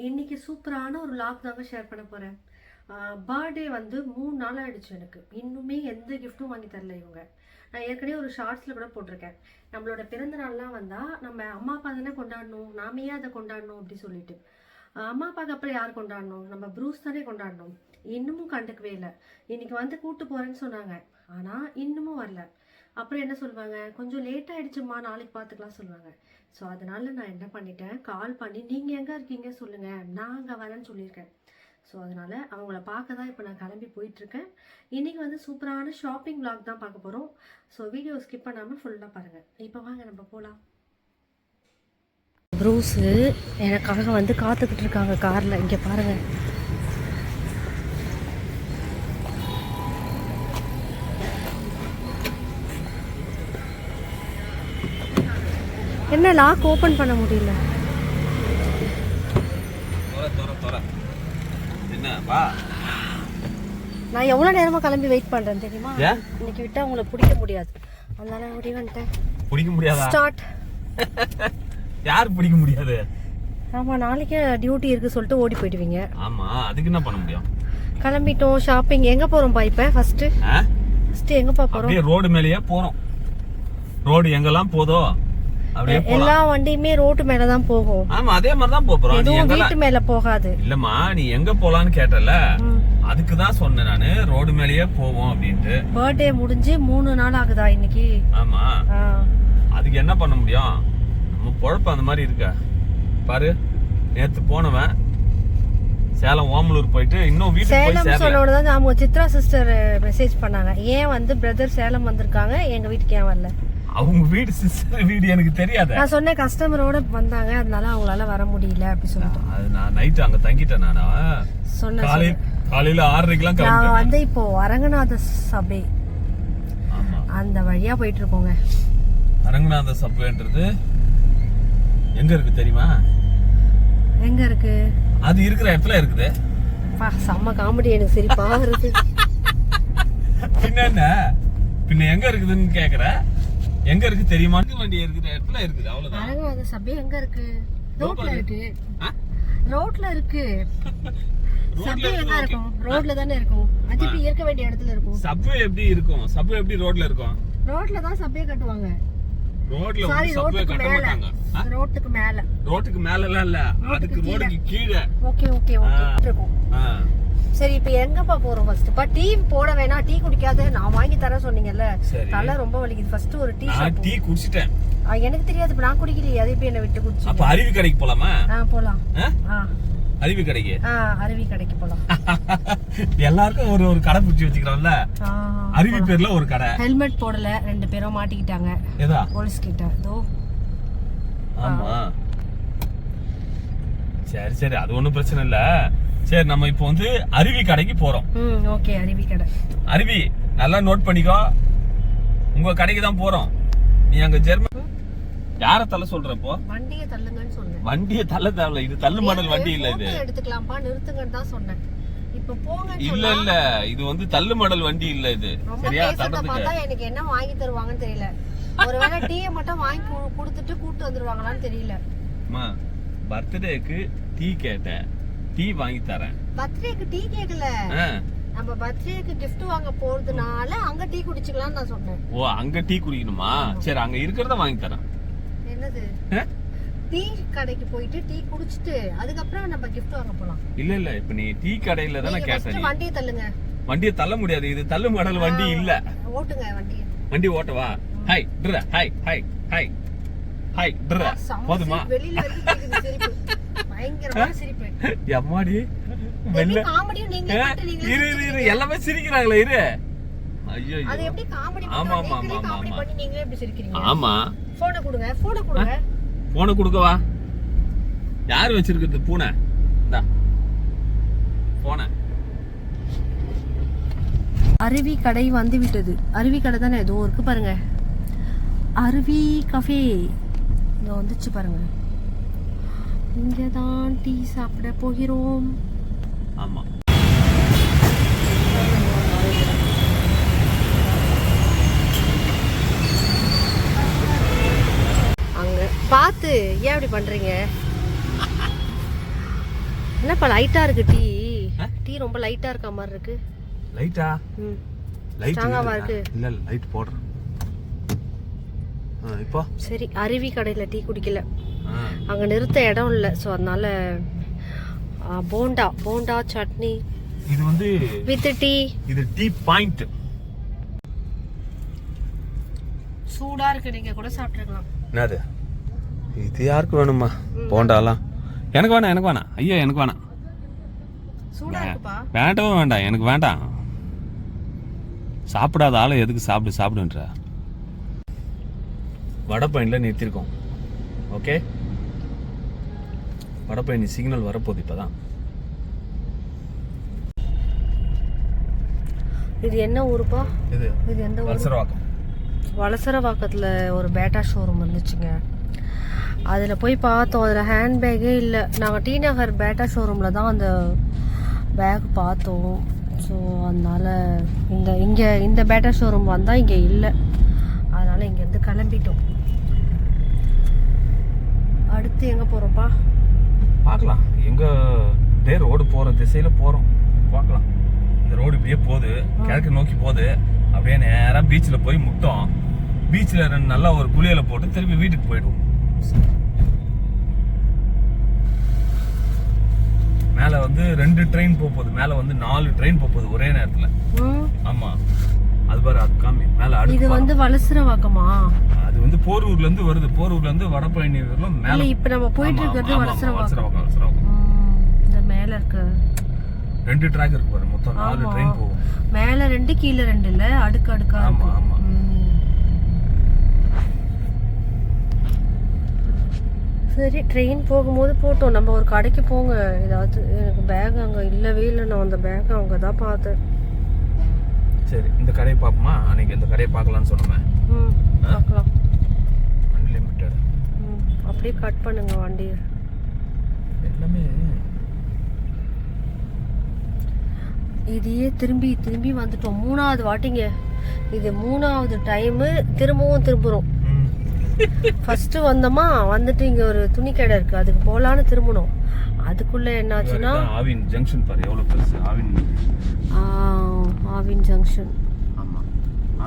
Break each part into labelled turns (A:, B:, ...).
A: இன்னைக்கு சூப்பரான ஒரு லாக் தாங்க ஷேர் பண்ண போகிறேன். பர்த்டே வந்து 3 நாள் ஆகிடுச்சு. எனக்கு இன்னுமே எந்த கிஃப்ட்டும் வாங்கி தரல இவங்க. நான் ஏற்கனவே ஒரு ஷார்ட்ஸில் கூட போட்டிருக்கேன். நம்மளோட பிறந்த நாள்லாம் வந்தால் நம்ம அம்மா அப்பா தானே கொண்டாடணும், நாமே அதை கொண்டாடணும் அப்படி சொல்லிட்டு. அம்மா அப்பாவுக்கு அப்புறம் யார் கொண்டாடணும்? நம்ம ப்ரூஸ் தானே கொண்டாடணும். இன்னமும் கண்டுக்கவே இல்லை. இன்னைக்கு வந்து கூப்பிட்டு போகிறேன்னு சொன்னாங்க, ஆனால் இன்னமும் வரல. அப்புறம் என்ன சொல்லுவாங்க, கொஞ்சம் லேட் ஆகிடுச்சுமா, நாளைக்கு பார்த்துக்கலாம் சொல்லுவாங்க. ஸோ அதனால் நான் என்ன பண்ணிட்டேன், கால் பண்ணி நீங்கள் எங்கே இருக்கீங்க சொல்லுங்கள், நான் அங்கே வரேன்னு சொல்லியிருக்கேன். ஸோ அதனால் அவங்கள பார்க்க தான் இப்போ நான் கிளம்பி போயிட்டுருக்கேன். இன்றைக்கி வந்து சூப்பரான ஷாப்பிங் விளாக் தான் பார்க்க போகிறோம். ஸோ வீடியோ ஸ்கிப் பண்ணாமல் ஃபுல்லாக பாருங்கள். இப்போ வாங்க நம்ம போகலாம். ப்ரூஸு எனக்காக வந்து காத்துக்கிட்டு இருக்காங்க காரில். இங்கே பாருங்கள், என்ன லாக் ஓப்பன் பண்ண முடியல. நான் எவ்வளோ நேரமாக கிளம்பி வெயிட் பண்ணுறேன் தெரியுமா? இன்னைக்கு விட்டால் உங்களை பிடிக்க முடியாது, அதனால ஓடி வந்துட்டேன்.
B: பிடிக்க முடியாது.
A: ஸ்டார்ட்.
B: யார் பிடிக்க முடியாது?
A: ஆமாம், நாளைக்கு டியூட்டி இருக்கு சொல்லிட்டு ஓடி போயிடுவீங்க.
B: ஆமாம், அதுக்கு என்ன பண்ண முடியும்?
A: கிளம்பிட்டோம். ஷாப்பிங் எங்கே போகிறோம்ப்பா? இப்போ ஃபர்ஸ்ட் எங்கேப்பா போகிறோம்?
B: ரோடு மேலேயே போகிறோம். ரோடு எங்கெல்லாம் போதோ
A: எல்லா வண்டியுமே ரோட்டு மேல தான் போகும்.
B: ஆமா, அதே மாதிரி தான் போறோம்.
A: எதுவும் வீட்டு மேல போகாது.
B: இல்லம்மா, நீ எங்க போலான்னு கேட்டல, அதுக்கு தான் சொன்னேன் நானு, ரோடு மேலேயே போவோம் அப்படின்ட்டு.
A: பர்த்டே முடிஞ்சு 3 நாள் ஆகுதா இன்னைக்கு?
B: ஆமா, அதுக்கு என்ன பண்ண முடியும்? நம்ம பொழப்பு அந்த மாதிரி இருக்க பாரு. நேத்து போனவன் சேலம் ஓமலூர் போயிட்டு இன்னும் வீட்டுக்கு போய் சேரல.
A: சேலம் சொன்னோட தான் அவங்க சித்ரா சிஸ்டர் மெசேஜ் பண்ணாங்க, ஏன் வந்து பிரதர் சேலம் வந்திருக்காங்க, எங்க வீட்டுக்கு ஏன் வரல?
B: அவங்க வீடு சிஸ்டர் வீடு எனக்கு தெரியாது.
A: நான் சொன்னேன் கஸ்டமரோட வந்தாங்க, அதனால அவங்களால வர முடியல அப்படி சொல்லிட்டு.
B: அது நான் நைட் அங்க தங்கிட்டேன். நானா
A: சொன்னேன்
B: காலையில 6:30க்குலாம் கிளம்பிட்டேன்.
A: நான் வந்து இப்போ அரங்கநாத சபை அந்த வழியா போயிட்டு இருக்கோங்க.
B: அரங்கநாத சபைன்றது எங்க இருக்கு தெரியுமா?
A: எங்க இருக்கு?
B: அது இருக்கிற இடத்துல இருக்குது.
A: செம்ம காமெடி, எனக்கு சிரிப்பா வருது.
B: பின்ன எங்க இருக்குதுன்னு கேக்குற? எங்க இருக்கு தெரியுமா? வண்டி இருக்கிற இடத்துல இருக்குது, அவ்வளவுதான்.
A: அரங்கநாத சபை எங்க இருக்கு? ரோட்ல இருக்கு. ரோட்ல இருக்கு. சபை எங்க இருக்கும்? ரோட்ல தானே இருக்கும். அது எப்படி இருக்க வேண்டிய இடத்துல இருக்கும்?
B: சபை எப்படி இருக்கும்? சபை எப்படி ரோட்ல இருக்கும்?
A: ரோட்ல தான் சபை கட்டுவாங்க.
B: ரோட்ல சபை கட்ட மாட்டாங்க.
A: ரோட்டுக்கு மேல.
B: ரோட்டுக்கு மேல இல்ல, அதுக்கு ரோட்டுக்கு கீழே.
A: ஓகே ஓகே ஓகே இருக்கும். சரி, இப்போ எங்கப்பா போறோம்? ஃபர்ஸ்ட் டீ போட வேணாம், டீ குடிக்காத, நான் வாங்கி தரேன் சொன்னீங்கல்ல. தலை ரொம்ப வலிக்குது. ஃபர்ஸ்ட் ஒரு டீ ஷாப்.
B: டீ குடிச்சிட்டேன்.
A: எனக்கு தெரியாது, இப்ப நான் குடிக்கலையே, அதே போய் என்ன விட்டு குடிச்சு.
B: அப்ப அருவி கடைக்கு போலாமா?
A: போலாம்.
B: அருவி கடைக்கு?
A: அருவி கடைக்கு போலாம்.
B: எல்லாருக்கும் ஒரு ஒரு கடை பிடிச்சி வச்சுக்கிறோம்ல, அருவி பேர்ல ஒரு கடை.
A: ஹெல்மெட் போடல, 2 பேரும் மாட்டிக்கிட்டாங்க.
B: ஏதா
A: போலீஸ் கிட்ட. தோ.
B: ஆமா, சரி சரி, அது ஒண்ணும் பிரச்சனை இல்ல. சரி, நம்ம இப்போ வந்து அருவி கடைக்கு போறோம்.
A: ஓகே, அருவி கடை.
B: அருவி நல்லா நோட் பண்ணிக்கோ, உங்க கடைக்கு தான் போறோம். நீ அங்க ஜெர்மன் யார தள்ள சொல்றப்போ?
A: வண்டியை தள்ளுங்கன்னு சொன்னேன்.
B: வண்டியை தள்ள தேவல, இது தள்ளு மாடல் வண்டி இல்ல. இது
A: எடுத்துக்கலாம்ப்பா, நிறுத்துங்கன்னு தான் சொன்னேன். இப்போ போங்க.
B: இல்ல இல்ல, இது வந்து தள்ளு மாடல் வண்டி இல்ல இது. சரியா?
A: பார்த்தா எனக்கு என்ன வாங்கி தருவாங்கன்னு தெரியல. ஒருவேளை டீயை மட்டும் வாங்கி கொடுத்துட்டு கூட்டு வந்துருவாங்களான்னு தெரியல.
B: அம்மா, பர்த்டேக்கு டீ கேட்டேன், டீ வாங்கி தரேன்.
A: பர்த்டேக்கு டீ கேக்கல, நம்ம பர்த்டேக்கு gift வாங்க போறதுனால அங்க டீ குடிச்சுக்கலாம் நான் சொன்னேன்.
B: ஓ, அங்க டீ குடிக்கணுமா? சரி, அங்க இருக்கிறத வாங்கி தரேன்.
A: என்னது? டீ கடைக்கு போயிட்டு டீ குடிச்சிட்டு அதுக்கப்புறம் நம்ம gift வாங்க போலாம்.
B: இல்ல இல்ல, இப்ப நீ டீ கடையில தான கேட்ட.
A: வண்டியை தள்ளுங்க.
B: வண்டியை தள்ள முடியாது, இது தள்ளு மாடல் வண்டி இல்ல.
A: ஓட்டுங்க வண்டியை.
B: வண்டி ஓட்டவா? ஹை ட்ர ஹை ஹை ஹை ஹை ட்ர. போதுமா?
A: வெளியில வரைக்கும் கேக்குது சிரிப்பு. பயங்கரமான சிரிப்பு.
B: எம்மாடி
A: வெல்ல காமெடியும் நீங்க பண்றீங்க.
B: இரு எல்லாமே சிரிக்கறாங்களே, இரு. ஐயோ,
A: அது எப்படி காமெடி பண்றீங்க? ஆமா ஆமா ஆமா, காமெடி பண்ணி நீங்களே எப்படி சிரிக்கிறீங்க?
B: ஆமா.
A: போன் கொடுங்க, போன் கொடுங்க.
B: போன் கொடுக்கவா? யார் வச்சிருக்கிறது பூனை? இந்தா போன்.
A: அருவி கடை வந்து விட்டது. அருவி கடை தானே, ஏதோ இருக்கு பாருங்க, அருவி கஃபே. இதோ வந்துச்சு பாருங்க. இங்க தான் டீ சாப்பிட போகிறோம்.
B: ஆமா,
A: அங்க பார்த்து ஏன் அப்படி பண்றீங்க? என்னப்பா லைட்டாக இருக்கு டீ டீ ரொம்ப லைட்டாக இருக்க மாதிரி இருக்கு.
B: லைட்டா?
A: ம்
B: லைட்
A: ஸ்ட்ராங்காவா இருக்கு?
B: இல்ல இல்ல லைட் போடுறேன். இப்போ
A: சரி, அருவி கடையில் டீ குடிக்கல, அங்கே நிறுத்த இடம் இல்லை. ஸோ அதனால போண்டா போண்டா சட்னி
B: இது வந்து
A: வித் டீ.
B: இது டீ பாயிண்ட்.
A: சூடாக இருக்கு, நீங்கள் கூட சாப்பிட்ருக்கலாம்.
B: என்னது இது? யாருக்கு வேணுமா போண்டாலாம்? எனக்கு வேணாம், எனக்கு வேணாம். ஐயா எனக்கு வேணாம்.
A: சூடாக இருக்குப்பா.
B: வேண்டவும் வேண்டாம், எனக்கு வேண்டாம். சாப்பிடாத ஆளை எதுக்கு சாப்பிடுன்ற? வடபழனியில் நிறுத்திருக்கோம். ஓகே, வடபழனி சிக்னல் வரப்போகுது இப்போதான்.
A: இது என்ன ஊருப்பா? இது எந்த ஊர்?
B: வலசரவாக்கம்.
A: வலசரவாக்கத்தில் ஒரு பேட்டா ஷோரூம் இருந்துச்சுங்க. அதில் போய் பார்த்தோம், அதில் ஹேண்ட்பேக்கே இல்லை. நாங்கள் டி நகர் பேட்டா ஷோரூமில் தான் அந்த பேக் பார்த்தோம். ஸோ அதனால் இந்த பேட்டா ஷோரூம் வந்தால் இங்கே இல்லை. அதனால் இங்கேருந்து கிளம்பிட்டோம். அடுத்து எங்கே போகிறோம்ப்பா?
B: பார்க்கலாம். எங்கே ரோடு போகிற திசையில் போகிறோம், பார்க்கலாம். இந்த ரோடு இப்படியே போகுது, கிழக்கு நோக்கி போகுது. அப்படியே நேராக பீச்சில் போய் முட்டோம். பீச்சில் நல்லா ஒரு குளியலை போட்டு திருப்பி வீட்டுக்கு போயிடுவோம். மேலே வந்து 2 ட்ரெயின் போகுது, மேலே வந்து 4 ட்ரெயின் போகுது ஒரே நேரத்தில். ஆமாம், அது பாரு, அது காமி மேலே.
A: இது வந்து வலசரவாக்கமா?
B: அது வந்து போரூர்லேருந்து வருது, போரூர்லேருந்து வடபழனி வரலாம் மேலே.
A: இப்போ நம்ம போயிட்டு இருக்கிறது வலசரவாக்கம். இந்த மேலே இருக்க
B: 2 ட்ராக் இருக்கு பாரு, மொத்தம் 4 ட்ரெயின் போகும். மேலே 2
A: கீழே 2 இல்லை, அடுக்கு அடுக்கா.
B: ஆமாம் ஆமாம்.
A: சரி, ட்ரெயின் போகும்போது போட்டோம். நம்ம ஒரு கடைக்கு போங்க, ஏதாவது. எனக்கு பேக் அங்கே இல்லவே இல்லை, நான் அந்த பேக் அங்கே தான் பார்த்தேன்.
B: சரி, இந்த கடையை பார்ப்போமா? அன்னைக்கு இந்த கடையை பார்க்கலான்னு சொன்னோமே.
A: பார்க்கலாம்.
B: அன்லிமிட்டட்.
A: அப்படியே கட் பண்ணுங்க வண்டியை.
B: எல்லாமே
A: இதையே திரும்பி திரும்பி வந்துட்டோம். 3வது வாட்டிங்க இது, 3வது டைமு திரும்பவும் திரும்புகிறோம். ஃபர்ஸ்ட் வந்தோமா, வந்துட்டு இங்கே ஒரு துணி கடை இருக்கு, அதுக்கு போகலான்னு திரும்பணும். அதுக்குள்ள என்னாச்சுன்னா
B: ஆவின் ஜங்ஷன் பாரு எவ்வளோ பெருசு.
A: ஆவின் ஜங்ஷன்.
B: ஆமாம்,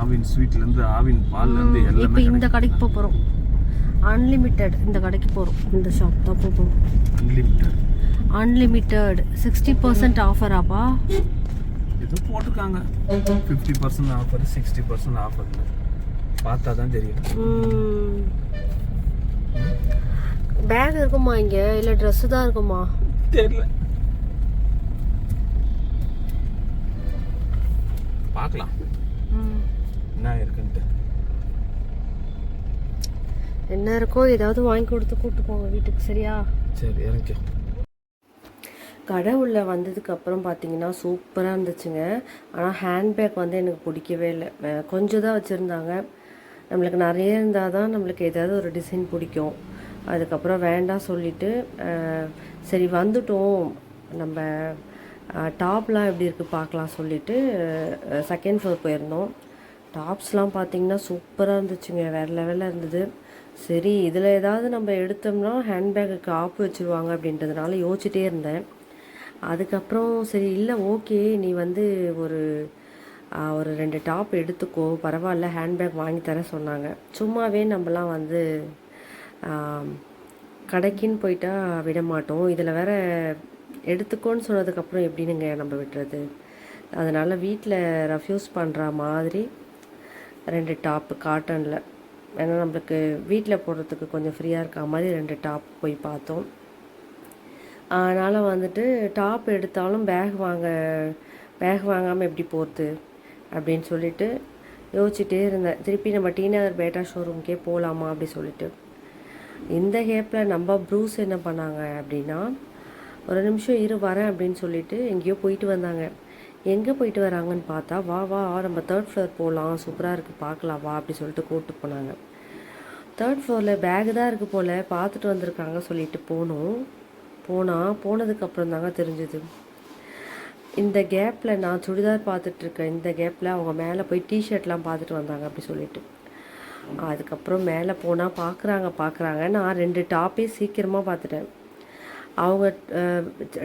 B: ஆவின் ஸ்வீட்லேருந்து ஆவின் பால்லேருந்து எல்லாமே.
A: இப்போ இந்த கடைக்கு போகிறோம், அன்லிமிட்டெட். இந்த கடைக்கு போகிறோம், இந்த ஷாப் தான் போகிறோம். அன்லிமிட்டெட் 60% ஆஃபராப்பா?
B: ஏதோ போட்டிருக்காங்க 50% ஆஃபர், 60% ஆஃபர். பார்த்தா தான் தெரியும்.
A: பேக் இருக்குமா இங்கே, இல்லை ட்ரெஸ்ஸு தான் இருக்குமா
B: தெரியல. பார்க்கலாம் என்ன இருக்குன்ட்டு.
A: என்ன இருக்கோ ஏதாவது வாங்கி கொடுத்து கூப்பிட்டு போங்க வீட்டுக்கு. சரியா?
B: சரி, இறங்கிக்கோ.
A: கடை உள்ளே வந்ததுக்கப்புறம் பார்த்தீங்கன்னா சூப்பராக இருந்துச்சுங்க. ஆனால் ஹேண்ட்பேக் வந்து எனக்கு பிடிக்கவே இல்லை. கொஞ்சம் தான் வச்சுருந்தாங்க. நம்மளுக்கு நிறைய இருந்தால் தான் நம்மளுக்கு ஏதாவது ஒரு டிசைன் பிடிக்கும். அதுக்கப்புறம் வேண்டாம் சொல்லிவிட்டு, சரி வந்துட்டோம், நம்ம டாப்லாம் எப்படி இருக்குது பார்க்கலாம் சொல்லிவிட்டு 2nd ஃப்ளோர் போயிருந்தோம். டாப்ஸ்லாம் பார்த்திங்கன்னா சூப்பராக இருந்துச்சுங்க, வேறு லெவலில் இருந்தது. சரி, இதில் ஏதாவது நம்ம எடுத்தோம்னா ஹேண்ட்பேக்குக்கு ஆப்பு வச்சுருவாங்க அப்படின்றதுனால யோசிச்சுட்டே இருந்தேன். அதுக்கப்புறம் சரி, இல்லை ஓகே, நீ வந்து ஒரு 2 டாப் எடுத்துக்கோ, பரவாயில்ல, ஹேண்ட்பேக் வாங்கி தர சொன்னாங்க. சும்மாவே நம்மலாம் வந்து கடைக்குன்னு போயிட்டா விட மாட்டோம். இதில் வேற எடுத்துக்கோன்னு சொன்னதுக்கப்புறம் எப்படினுங்க நம்ம விட்டுறது? அதனால் வீட்டில் ரெஃப்யூஸ் பண்ணுற மாதிரி 2 டாப்பு காட்டனில், ஏன்னா நம்மளுக்கு வீட்டில் போடுறதுக்கு கொஞ்சம் ஃப்ரீயாக இருக்க மாதிரி 2 டாப் போய் பார்த்தோம். அதனால் வந்துட்டு டாப் எடுத்தாலும் பேக் வாங்காமல் எப்படி போகிறது அப்படின்னு சொல்லிட்டு யோசிச்சுட்டே இருந்தேன். திருப்பி நம்ம டி நகர் பேட்டா ஷோரூம்க்கே போகலாமா அப்படி சொல்லிட்டு. இந்த கேப்பில் நம்ம ப்ரூஸ் என்ன பண்ணாங்க அப்படின்னா, ஒரு நிமிஷம் இரு வரேன் அப்படின்னு சொல்லிட்டு எங்கேயோ போயிட்டு வந்தாங்க. எங்கே போயிட்டு வராங்கன்னு பார்த்தா, வா நம்ம 3rd ஃப்ளோர் போகலாம், சூப்பராக இருக்குது பார்க்கலாம் வா அப்படி சொல்லிட்டு கூப்பிட்டு போனாங்க. 3rd ஃப்ளோரில் பேகு தான் இருக்குது போல், பார்த்துட்டு வந்திருக்காங்க சொல்லிட்டு போனதுக்கப்புறம் தாங்க தெரிஞ்சுது. இந்த கேப்பில் நான் சுடிதார் பார்த்துட்ருக்கேன், இந்த கேப்பில் அவங்க மேலே போய் டிஷர்ட்லாம் பார்த்துட்டு வந்தாங்க அப்படி சொல்லிட்டு. அதுக்கப்புறம் மேலே போனால் பார்க்குறாங்க. நான் 2 டாப்பே சீக்கிரமாக பார்த்துட்டேன். அவங்க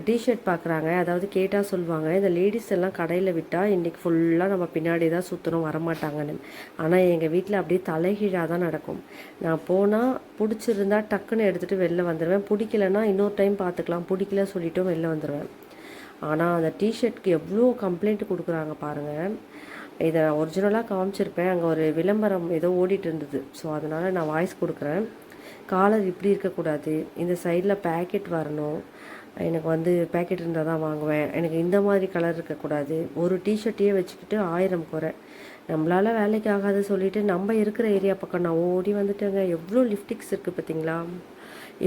A: டிஷர்ட் பார்க்குறாங்க. அதாவது கேட்டால் சொல்லுவாங்க, இந்த லேடிஸ் எல்லாம் கடையில் விட்டால் இன்றைக்கி ஃபுல்லாக நம்ம பின்னாடி தான் சுற்றணும், வரமாட்டாங்கன்னு. ஆனால் எங்கள் வீட்டில் அப்படியே தலைகீழாக தான் நடக்கும். நான் போனால் பிடிச்சிருந்தா டக்குன்னு எடுத்துகிட்டு வெளில வந்துடுவேன். பிடிக்கலன்னா இன்னொரு டைம் பார்த்துக்கலாம், பிடிக்கல சொல்லிட்டும் வெளில வந்துடுவேன். ஆனால் அந்த டிஷர்ட்க்கு எவ்வளோ கம்ப்ளைண்ட் கொடுக்குறாங்க பாருங்கள். இதை ஒரிஜினலாக காமிச்சிருப்பேன். அங்கே ஒரு விளம்பரம் ஏதோ ஓடிட்டு இருந்தது. ஸோ அதனால் நான் வாய்ஸ் கொடுக்குறேன். காலர் இப்படி இருக்கக்கூடாது, இந்த சைடில் பேக்கெட் வரணும், எனக்கு வந்து பேக்கெட் இருந்தால் தான் வாங்குவேன், எனக்கு இந்த மாதிரி கலர் இருக்கக்கூடாது, ஒரு டிஷர்ட்டையே வச்சுக்கிட்டு 1000 குறை, நம்மளால் வேலைக்கு ஆகாது சொல்லிட்டு நம்ம இருக்கிற ஏரியா பக்கம் நான் ஓடி வந்துட்டேங்க. எவ்வளோ லிப்டிக்ஸ் இருக்குது பார்த்தீங்களா,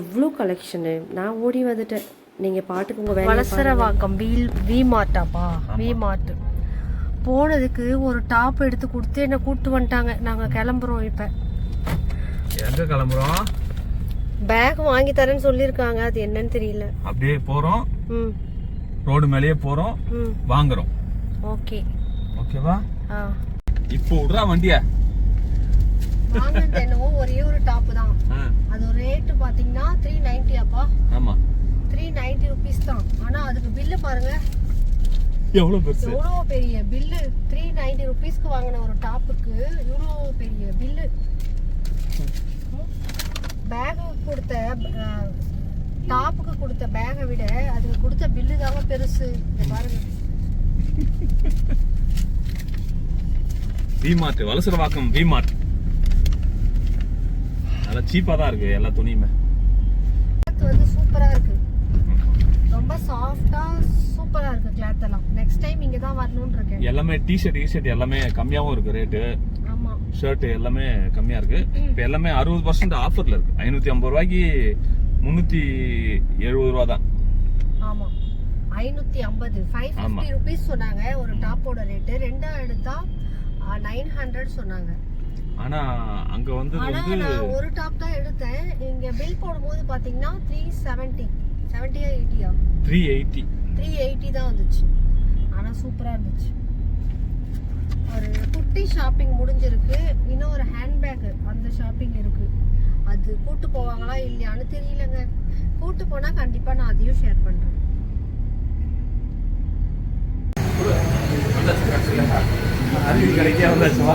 A: எவ்வளோ கலெக்ஷனு. நான் ஓடி வந்துட்டேன். நீங்கள் பாட்டுக்கு உங்கள் வேலை. வலசரவாக்கம் வி மார்ட்டாப்பா, வி மார்ட்டு போனதுக்கு ஒரு டாப் எடுத்து கொடுத்து என்னை கூப்பிட்டு வந்துட்டாங்க. நாங்கள் கிளம்புறோம். இப்போ
B: எங்க கிளம்புறோம்?
A: பேக் வாங்கி தரேன்னு சொல்லிருக்காங்க, அது என்னன்னு தெரியல.
B: அப்படியே போறோம், ரோடு மேலேயே போறோம், வாங்குறோம்.
A: ஓகே
B: ஓகேவா? இப்போ விடுறா வண்டிய.
A: வாங்குறது என்னவோ ஒரே ஒரு டாப் தான். அது ஒரு ரேட் பாத்தீங்கன்னா 390 அப்பா.
B: ஆமா,
A: 390 rupees தான். ஆனா அதுக்கு பில்லு பாருங்க
B: எவ்வளவு பெருசு,
A: எவ்வளவு பெரிய பில்லு. 390 rupeesக்கு வாங்கின ஒரு டாப்புக்கு இவ்வளவு பெரிய பில்லு. பேக் கொடுத்த டாப்புக்கு கொடுத்த பேக்கை விட அதுக்கு கொடுத்த பில்லு தாங்க பெருசு. பாருங்க,
B: V Mart, Valasaravakkam V Mart. நல்லா சீப்பா தான் இருக்கு எல்லா துணியுமே.
A: வந்து சூப்பரா இருக்கு, ரொம்ப சாஃப்டா சூப்பரா இருக்கு கிளாத் எல்லாம். நெக்ஸ்ட் டைம் இங்க தான் வரணும்னு இருக்கேன்.
B: எல்லாமே டி-ஷர்ட் எல்லாமே கம்மியாவும் இருக்கு ரேட்டு.
A: ஆமா,
B: ஷர்ட் எல்லாமே கம்மியா இருக்கு. இப்போ எல்லாமே 60% ஆஃபர்ல இருக்கு. 550 ரூபாய்க்கு 370 ரூபா தான்.
A: ஆமா, 550, 550 rupees சொன்னாங்க ஒரு டாப்போட ரேட். ரெண்டா எடுத்தா 900 சொன்னாங்க.
B: ஆனா அங்க வந்து
A: நான் ஒரு டாப் தான் எடுத்தேன். இங்க பில் போடும்போது பாத்தீங்கன்னா 370, 70 80 380 தான் வந்துச்சு. ஆனா சூப்பரா இருந்துச்சு. ஒரு குட்டி ஷாப்பிங் முடிஞ்சிருக்கு. இன்னும் ஒரு ஹேண்ட்பேக் அந்த ஷாப்பிங் இருக்கு. அது கூட்டு போவாங்களா இல்லையான்னு தெரியலங்க. கூட்டு போனா கண்டிப்பா நான் அதையும் ஷேர் பண்றேன்.
B: கடைக்கே வந்தாச்சுவா.